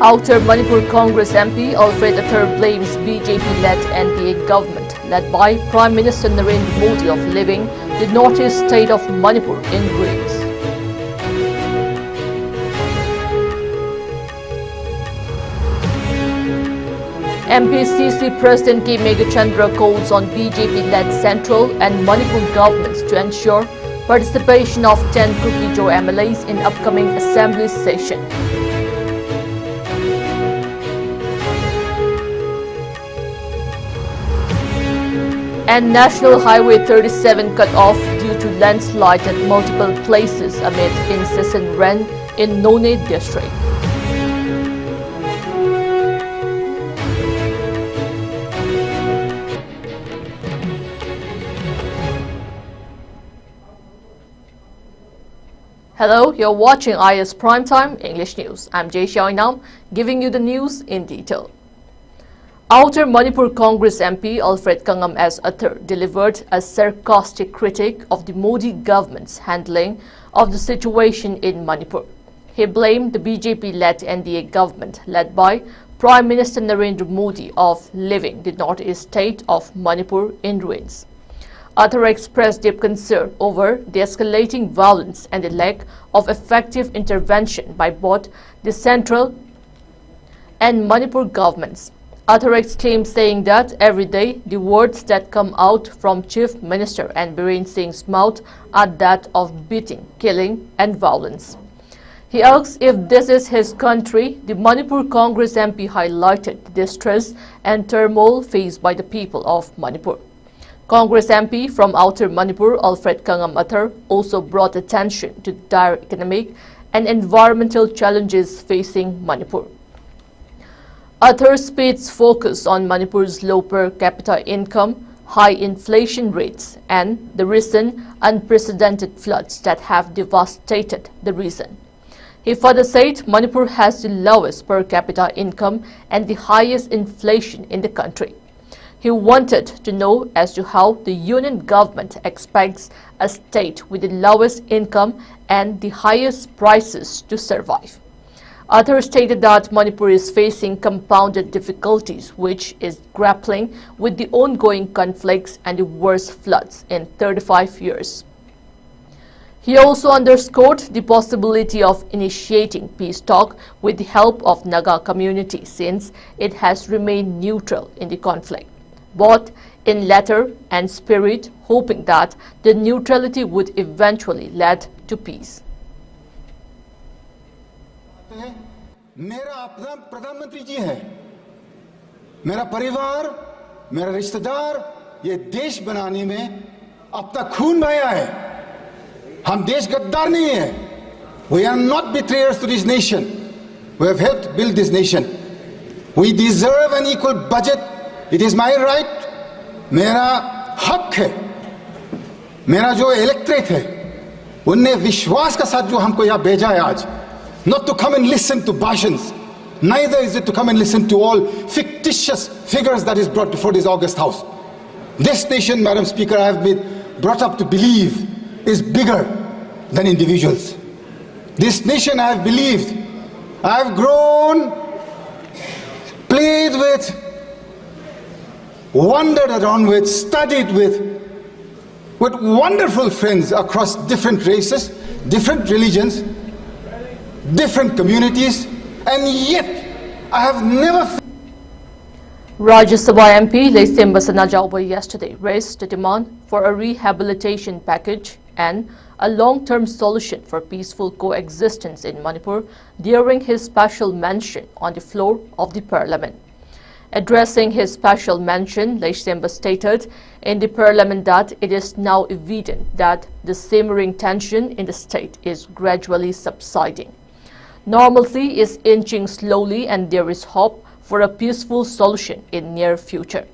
Outer Manipur Congress MP Alfred Athar blames BJP-led NDA government led by Prime Minister Narendra Modi of leaving the northeast state of Manipur in ruins. MPCC President K. Megachandra calls on BJP-led central and Manipur governments to ensure participation of 10 Kuki-Jo MLAs in upcoming assembly session. And National Highway 37 cut off due to landslide at multiple places amid incessant rain in None district. Hello, you're watching IS Primetime English News. I'm Jay Xiaoinam, giving you the news in detail. Outer Manipur Congress MP Alfred Kangam S. Athar delivered a sarcastic critique of the Modi government's handling of the situation in Manipur. He blamed the BJP-led NDA government led by Prime Minister Narendra Modi of leaving the northeast state of Manipur in ruins. Athar expressed deep concern over the escalating violence and the lack of effective intervention by both the central and Manipur governments. Athar exclaimed, saying that every day the words that come out from Chief Minister and Biren Singh's mouth are that of beating, killing and violence. He asks if this is his country. The Manipur Congress MP highlighted the distress and turmoil faced by the people of Manipur. Congress MP from Outer Manipur Alfred Kangam Athar also brought attention to dire economic and environmental challenges facing Manipur. Athar's speech focused on Manipur's low per capita income, high inflation rates, and the recent unprecedented floods that have devastated the region. He further said Manipur has the lowest per capita income and the highest inflation in the country. He wanted to know as to how the union government expects a state with the lowest income and the highest prices to survive. Athar stated that Manipur is facing compounded difficulties, which is grappling with the ongoing conflicts and the worst floods in 35 years. He also underscored the possibility of initiating peace talk with the help of Naga community, since it has remained neutral in the conflict, both in letter and spirit, hoping that the neutrality would eventually lead to peace. मेरा अपना प्रधानमंत्री जी है, मेरा परिवार, मेरा रिश्तेदार ये देश बनाने में अपना खून बहाया है. हम देश गद्दार नहीं है. We are not betrayers to this nation. We have helped build this nation. We deserve an equal budget. It is my right. मेरा हक है. मेरा जो इलेक्ट्रेट है, उनने विश्वास का साथ जो हमको यहाँ भेजा है आज, not to come and listen to bhashans, neither is it to come and listen to all fictitious figures that is brought before this august house. This nation, Madam Speaker, I have been brought up to believe is bigger than individuals. This nation I have believed, I have grown, played with, wandered around with, studied with wonderful friends across different races, different religions, different communities, and yet I have never. Rajya Sabha MP Leisim Basanajauba yesterday raised the demand for a rehabilitation package and a long-term solution for peaceful coexistence in Manipur during his special mention on the floor of the parliament. Addressing his special mention, Leisim stated in the parliament that it is now evident that the simmering tension in the state is gradually subsiding. Normalcy is inching slowly and there is hope for a peaceful solution in near future.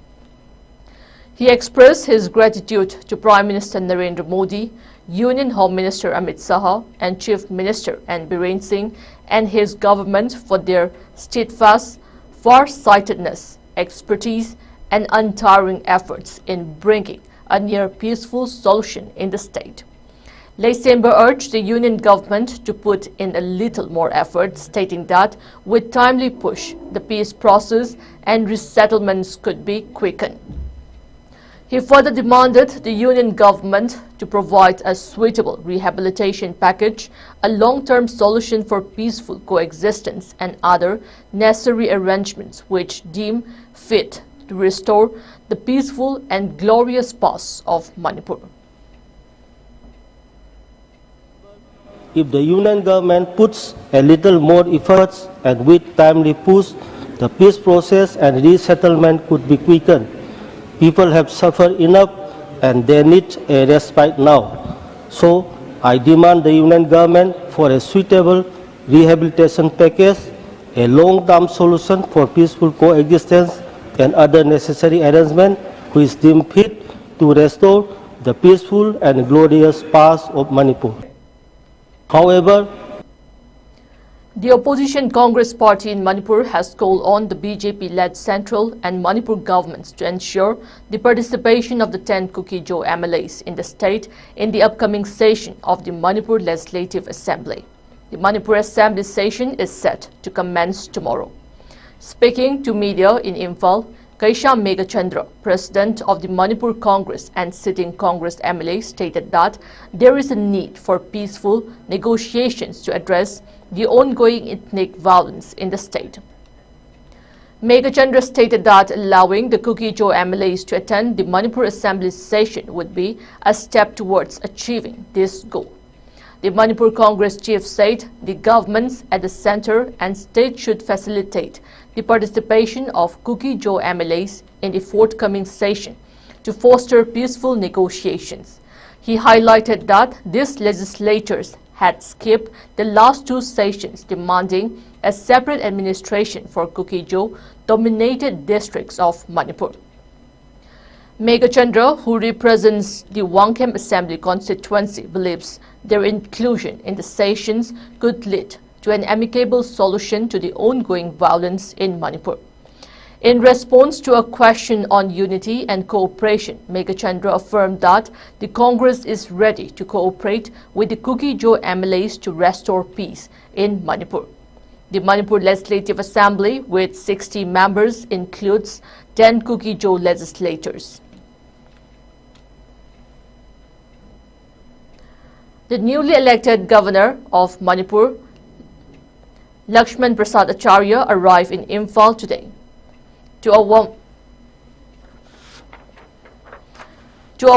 He expressed his gratitude to Prime Minister Narendra Modi, Union Home Minister Amit Shah and Chief Minister and Biren Singh and his government for their steadfast, far-sightedness, expertise and untiring efforts in bringing a near peaceful solution in the state. Laysember urged the union government to put in a little more effort, stating that with timely push, the peace process and resettlements could be quickened. He further demanded the union government to provide a suitable rehabilitation package, a long-term solution for peaceful coexistence and other necessary arrangements which deem fit to restore the peaceful and glorious past of Manipur. If the union government puts a little more efforts and with timely push, the peace process and resettlement could be quickened. People have suffered enough and they need a respite now. So I demand the union government for a suitable rehabilitation package, a long-term solution for peaceful coexistence and other necessary arrangements which deem fit to restore the peaceful and glorious past of Manipur. However, the opposition Congress party in Manipur has called on the BJP-led central and Manipur governments to ensure the participation of the 10 Kuki-Jo MLAs in the state in the upcoming session of the Manipur Legislative Assembly. The Manipur Assembly session is set to commence tomorrow. Speaking to media in Imphal, Kaisha Megachandra, president of the Manipur Congress and sitting Congress MLA, stated that there is a need for peaceful negotiations to address the ongoing ethnic violence in the state. Megachandra stated that allowing the Kuki-Jo MLAs to attend the Manipur Assembly session would be a step towards achieving this goal. The Manipur Congress chief said the governments at the center and state should facilitate the participation of Kuki-Jo MLAs in the forthcoming session to foster peaceful negotiations. He highlighted that these legislators had skipped the last two sessions, demanding a separate administration for Kuki-Jo dominated districts of Manipur. Megachandra, who represents the Wangkhem Assembly constituency, believes their inclusion in the sessions could lead to an amicable solution to the ongoing violence in Manipur. In response to a question on unity and cooperation, Megachandra affirmed that the Congress is ready to cooperate with the Kuki-Jo MLAs to restore peace in Manipur. The Manipur Legislative Assembly, with 60 members, includes 10 Kuki-Jo legislators. The newly elected governor of Manipur, Lakshman Prasad Acharya, arrived in Imphal today. To a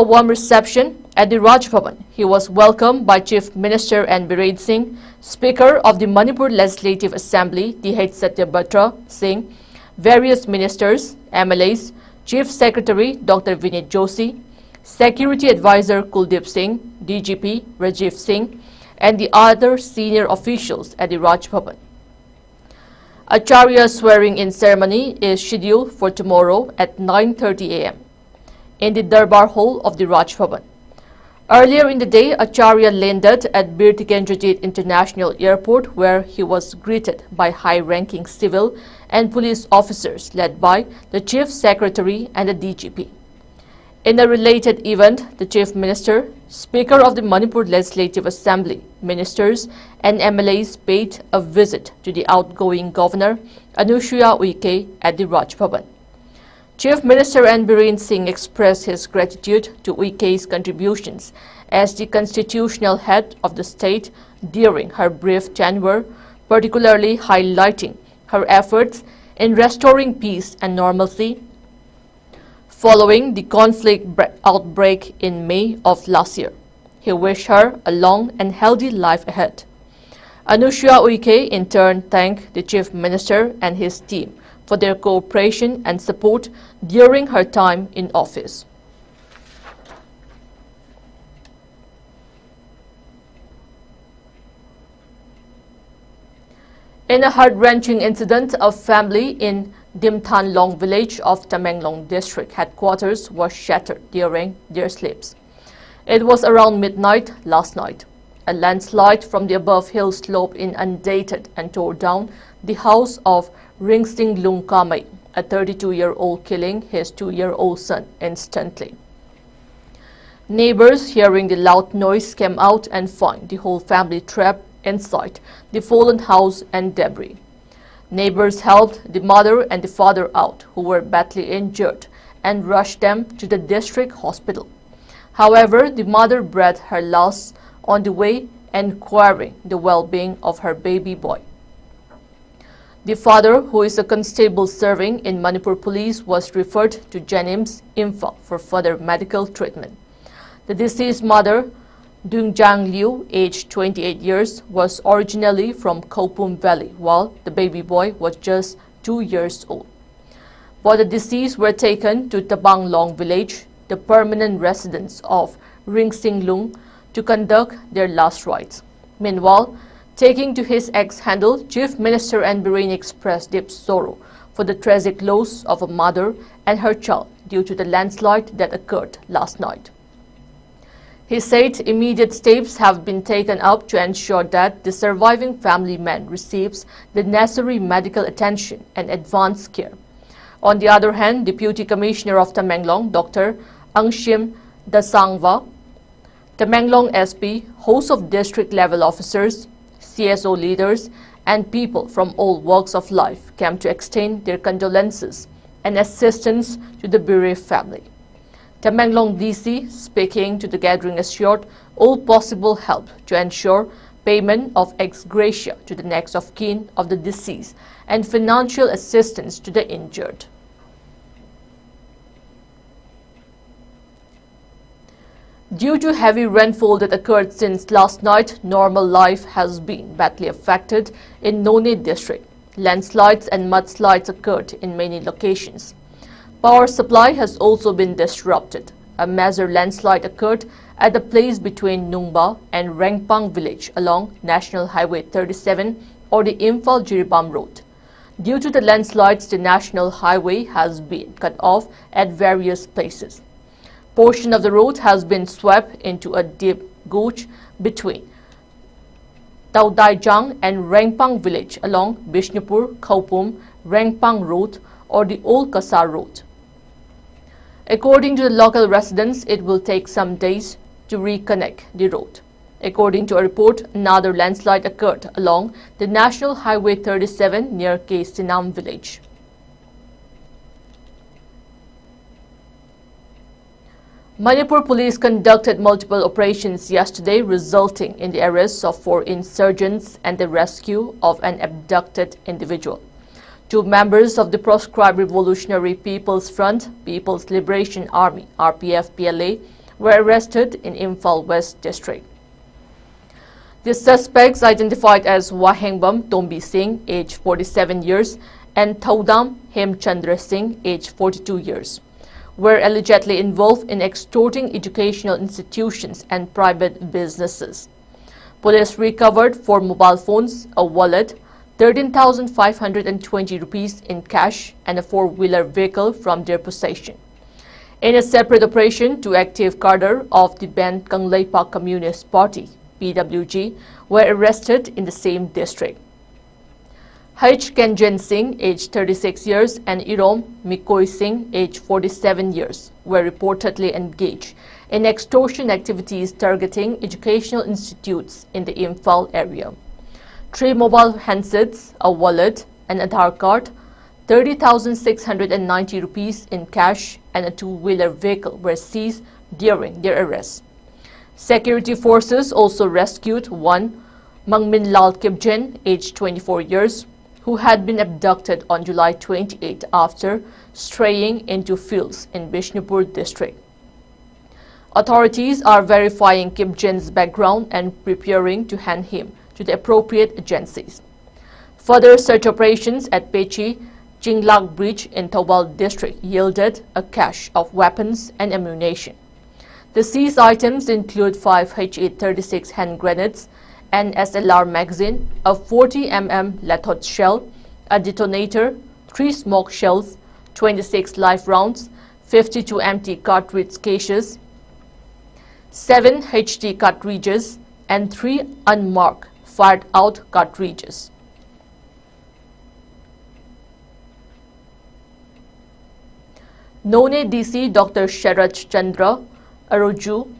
warm reception at the Raj Bhavan, he was welcomed by Chief Minister N. Biren Singh, Speaker of the Manipur Legislative Assembly, D.H. Satyabhatra Singh, various ministers, MLAs, Chief Secretary Dr. Vinit Joshi, Security Advisor Kuldeep Singh, DGP Rajiv Singh, and the other senior officials at the Raj Bhavan. Acharya's swearing-in ceremony is scheduled for tomorrow at 9:30 a.m. in the Darbar Hall of the Raj Bhavan. Earlier in the day, Acharya landed at Bir Tikendrajit International Airport, where he was greeted by high-ranking civil and police officers led by the Chief Secretary and the DGP. In a related event, the Chief Minister, Speaker of the Manipur Legislative Assembly, ministers and MLAs paid a visit to the outgoing Governor Anusuya Uike at the Raj Bhavan. Chief Minister N. Biren Singh expressed his gratitude to Uike's contributions as the constitutional head of the state during her brief tenure, particularly highlighting her efforts in restoring peace and normalcy following the conflict outbreak in May of last year. He wished her a long and healthy life ahead. Anusuya Uike in turn thanked the Chief Minister and his team for their cooperation and support during her time in office. In a heart-wrenching incident, a family in Dimthan Long village of Tamenglong district headquarters was shattered during their sleeps. It was around midnight last night. A landslide from the above hill slope inundated and tore down the house of Ringsing Lung Kamai, a 32-year-old, killing his 2-year-old son instantly. Neighbors hearing the loud noise came out and found the whole family trapped inside the fallen house and debris. Neighbors helped the mother and the father out, who were badly injured, and rushed them to the district hospital. However, the mother breathed her last on the way, enquiring the well-being of her baby boy. The father, who is a constable serving in Manipur Police, was referred to Janims, Imphal for further medical treatment. The deceased mother, Dungjang Liu, aged 28 years, was originally from Kopum Valley, while the baby boy was just 2 years old. Both the deceased were taken to Tabang Long village, the permanent residence of Ringsinglung, to conduct their last rites. Meanwhile, taking to his ex-handle, Chief Minister and Bahrain expressed deep sorrow for the tragic loss of a mother and her child due to the landslide that occurred last night. He said immediate steps have been taken up to ensure that the surviving family man receives the necessary medical attention and advanced care. On the other hand, Deputy Commissioner of Tamenglong, Dr. Angshim Dasangva, Tamenglong SP, host of district-level officers, CSO leaders, and people from all walks of life came to extend their condolences and assistance to the bereaved family. Tamenglong DC, speaking to the gathering, assured all possible help to ensure payment of ex gratia to the next of kin of the deceased and financial assistance to the injured. Due to heavy rainfall that occurred since last night, normal life has been badly affected in None district. Landslides and mudslides occurred in many locations. Power supply has also been disrupted. A major landslide occurred at the place between Nungba and Rengpang village along National Highway 37 or the Imphal-Jiribam road. Due to the landslides, the national highway has been cut off at various places. Portion of the road has been swept into a deep gorge between Taudaijang and Rengpang village along Bishnupur, Khopum, Rengpang road or the Old Kasar road. According to the local residents, it will take some days to reconnect the road. According to a report, another landslide occurred along the National Highway 37 near K. Sinam village. Manipur police conducted multiple operations yesterday, resulting in the arrest of 4 insurgents and the rescue of an abducted individual. 2 members of the proscribed Revolutionary People's Front, People's Liberation Army, RPF-PLA, were arrested in Imphal West District. The suspects, identified as Wahengbam Tombi Singh, age 47 years, and Thaudam Hemchandra Singh, age 42 years, were allegedly involved in extorting educational institutions and private businesses. Police recovered 4 mobile phones, a wallet, 13,520 rupees in cash, and a 4-wheeler vehicle from their possession. In a separate operation, 2 active cadre of the banned Kangleipa Communist Party, PWG, were arrested in the same district. H. Kenjen Singh, aged 36 years, and Irom Mikoi Singh, aged 47 years, were reportedly engaged in extortion activities targeting educational institutes in the Imphal area. 3 mobile handsets, a wallet, an Aadhaar card, 30,690 rupees in cash, and a 2-wheeler vehicle were seized during their arrest. Security forces also rescued 1 Mangmin Lal Kibjen, aged 24 years, who had been abducted on July 28 after straying into fields in Bishnupur district. Authorities are verifying Kibjen's background and preparing to hand him to the appropriate agencies. Further search operations at Pechi Jinglak Bridge in Thobal district yielded a cache of weapons and ammunition. The seized items include 5 H-836 hand grenades, an SLR magazine, a 40 mm Lathot shell, a detonator, 3 smoke shells, 26 live rounds, 52 empty cartridge cases, 7 HD cartridges, and 3 unmarked fired-out cartridges. None DC Dr. Sharat Chandra, Aroju,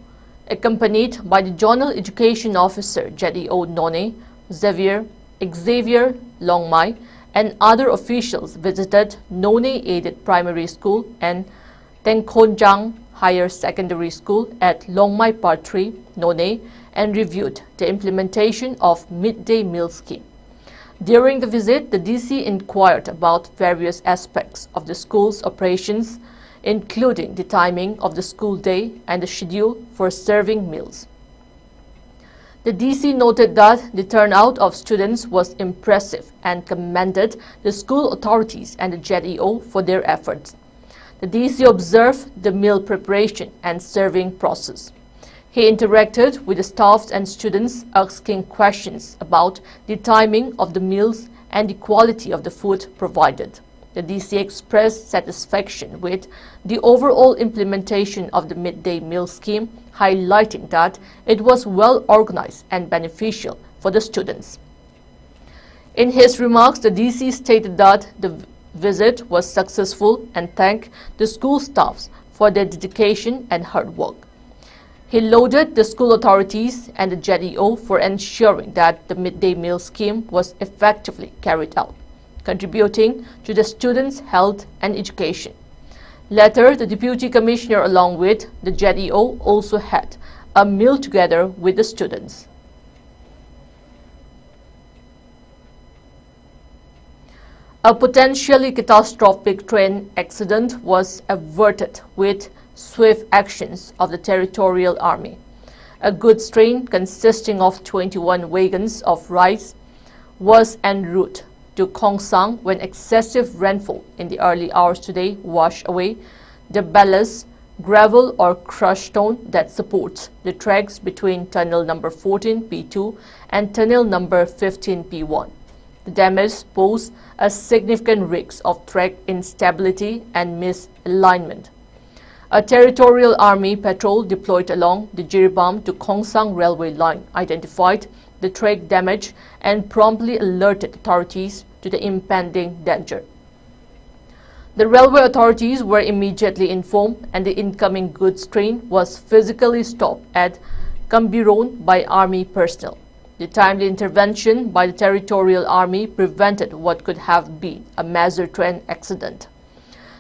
accompanied by the Zonal Education Officer JDO None, Xavier Longmai, and other officials visited None Aided Primary School and Tengkhonjang Higher Secondary School at Longmai Part 3, None, and reviewed the implementation of midday meal scheme. During the visit, the DC inquired about various aspects of the school's operations, including the timing of the school day and the schedule for serving meals. The DC noted that the turnout of students was impressive and commended the school authorities and the JDO for their efforts. The DC observed the meal preparation and serving process. He interacted with the staff and students, asking questions about the timing of the meals and the quality of the food provided. The DC expressed satisfaction with the overall implementation of the midday meal scheme, highlighting that it was well organized and beneficial for the students. In his remarks, the DC stated that the visit was successful and thanked the school staffs for their dedication and hard work. He lauded the school authorities and the JDO for ensuring that the midday meal scheme was effectively carried out, contributing to the students' health and education. Later, the Deputy Commissioner along with the JDO also had a meal together with the students. A potentially catastrophic train accident was averted with swift actions of the Territorial Army. A goods train consisting of 21 wagons of rice was en route to Khongsang when excessive rainfall in the early hours today washed away the ballast, gravel or crushed stone that supports the tracks between tunnel number 14P2 and tunnel number 15P1. The damage posed a significant risk of track instability and misalignment. A Territorial Army patrol deployed along the Jiribam to Khongsang railway line identified the track damage and promptly alerted authorities to the impending danger. The railway authorities were immediately informed and the incoming goods train was physically stopped at Kambiron by Army personnel. The timely intervention by the Territorial Army prevented what could have been a major train accident.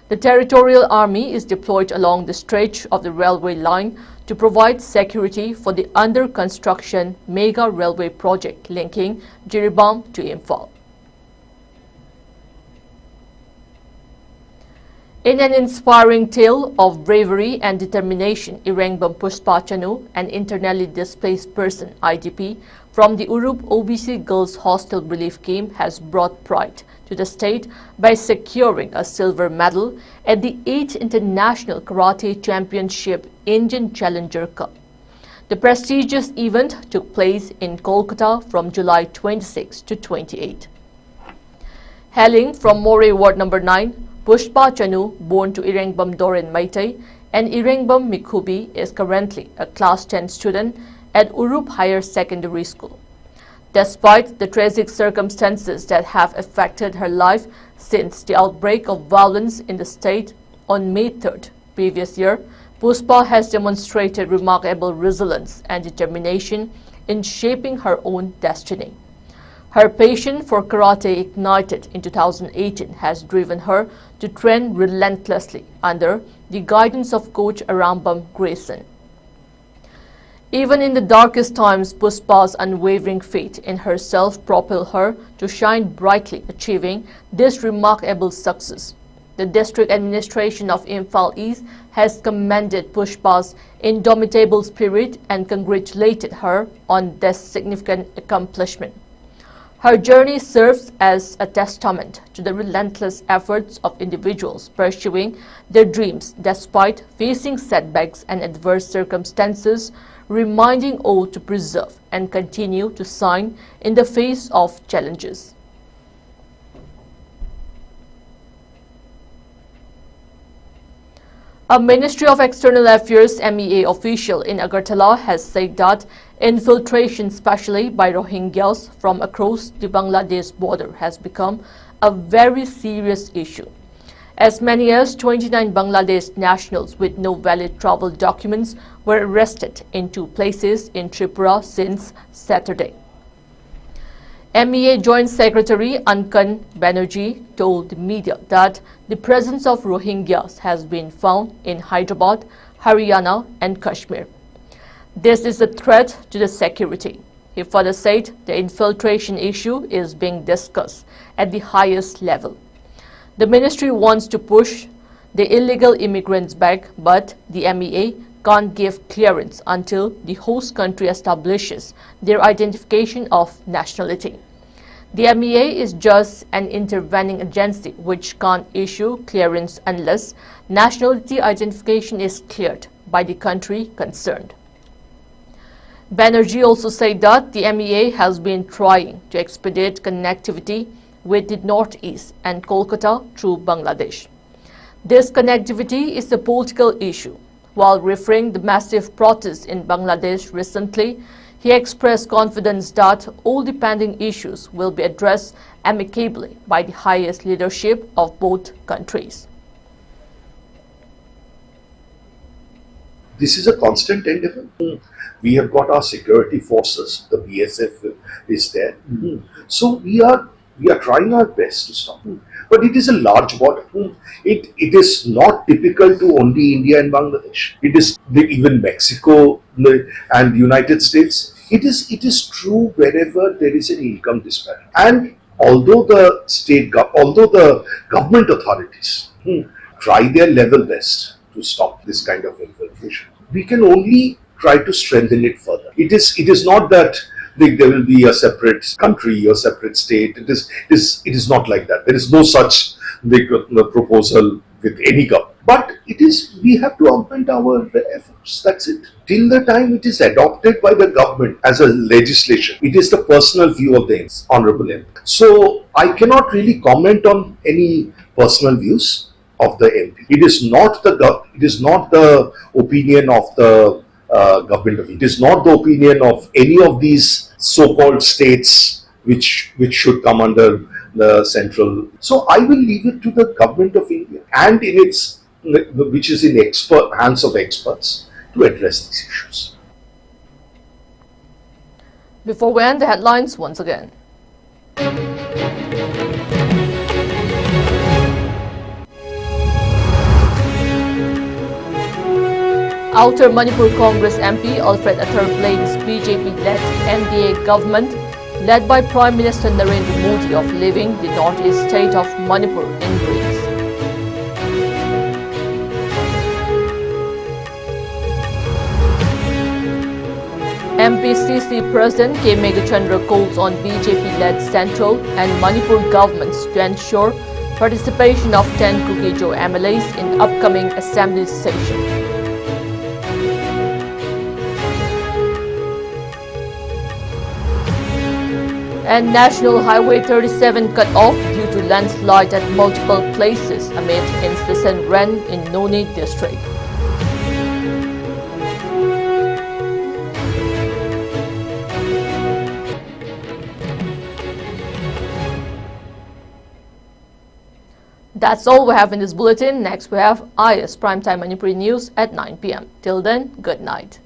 The Territorial Army is deployed along the stretch of the railway line to provide security for the under-construction mega railway project linking Jiribam to Imphal. In an inspiring tale of bravery and determination, Irengbam Pushpa Chanu, an internally displaced person (IDP) from the Urup OBC Girls Hostel Relief Camp, has brought pride to the state by securing a silver medal at the 8th International Karate Championship Indian Challenger Cup. The prestigious event took place in Kolkata from July 26 to 28. Hailing from Moreh Ward No. 9, Pushpa Chanu, born to Irengbam Doren Maitai and Irengbam Mikhubi, is currently a Class 10 student at Urup Higher Secondary School. Despite the tragic circumstances that have affected her life since the outbreak of violence in the state on May 3rd previous year, Pushpa has demonstrated remarkable resilience and determination in shaping her own destiny. Her passion for karate, ignited in 2018, has driven her to train relentlessly under the guidance of Coach Arambam Grayson. Even in the darkest times, Pushpa's unwavering faith in herself propelled her to shine brightly, achieving this remarkable success. The District Administration of Imphal East has commended Pushpa's indomitable spirit and congratulated her on this significant accomplishment. Her journey serves as a testament to the relentless efforts of individuals pursuing their dreams despite facing setbacks and adverse circumstances, reminding all to preserve and continue to shine in the face of challenges. A Ministry of External Affairs MEA official in Agartala has said that infiltration, especially by Rohingyas from across the Bangladesh border, has become a very serious issue. As many as 29 Bangladesh nationals with no valid travel documents were arrested in 2 places in Tripura since Saturday. MEA Joint Secretary Ankan Banerjee told the media that the presence of Rohingyas has been found in Hyderabad, Haryana and Kashmir. This is a threat to the security. He further said the infiltration issue is being discussed at the highest level. The ministry wants to push the illegal immigrants back, but the MEA can't give clearance until the host country establishes their identification of nationality. The MEA is just an intervening agency which can't issue clearance unless nationality identification is cleared by the country concerned. Banerjee also said that the MEA has been trying to expedite connectivity with the northeast and Kolkata through Bangladesh. This connectivity is a political issue. While referring the massive protests in Bangladesh recently, he expressed confidence that all the pending issues will be addressed amicably by the highest leadership of both countries. This is a constant endeavor. We have got our security forces, the BSF is there. So we are trying our best to stop. But it is a large border. It is not typical to only India and Bangladesh. It is even Mexico and the United States. It is true wherever there is an income disparity. And although the government authorities try their level best to stop this kind of infiltration, we can only try to strengthen it further. It is not that there will be a separate country or separate state. It is not like that. There is no such proposal with any government. But we have to augment our efforts. That's it. Till the time it is adopted by the government as a legislation, it is the personal view of the Honorable MP. So I cannot really comment on any personal views of the MP. It is not the opinion of the government of India. It is not the opinion of any of these so-called states which should come under the central. So I will leave it to the government of India and which is in hands of experts to address these issues. Before we end the headlines once again. Outer Manipur Congress MP Alfred Athar blames BJP-led NDA government led by Prime Minister Narendra Modi of leaving the northeast state of Manipur in ruins. MPCC President K. Meghachandra calls on BJP-led central and Manipur governments to ensure participation of 10 Kukijo MLAs in upcoming assembly session. And National Highway 37 cut off due to landslide at multiple places amid incessant rain in Noni district. That's all we have in this bulletin. Next we have IS Primetime Manipuri News at 9 p.m. Till then, good night.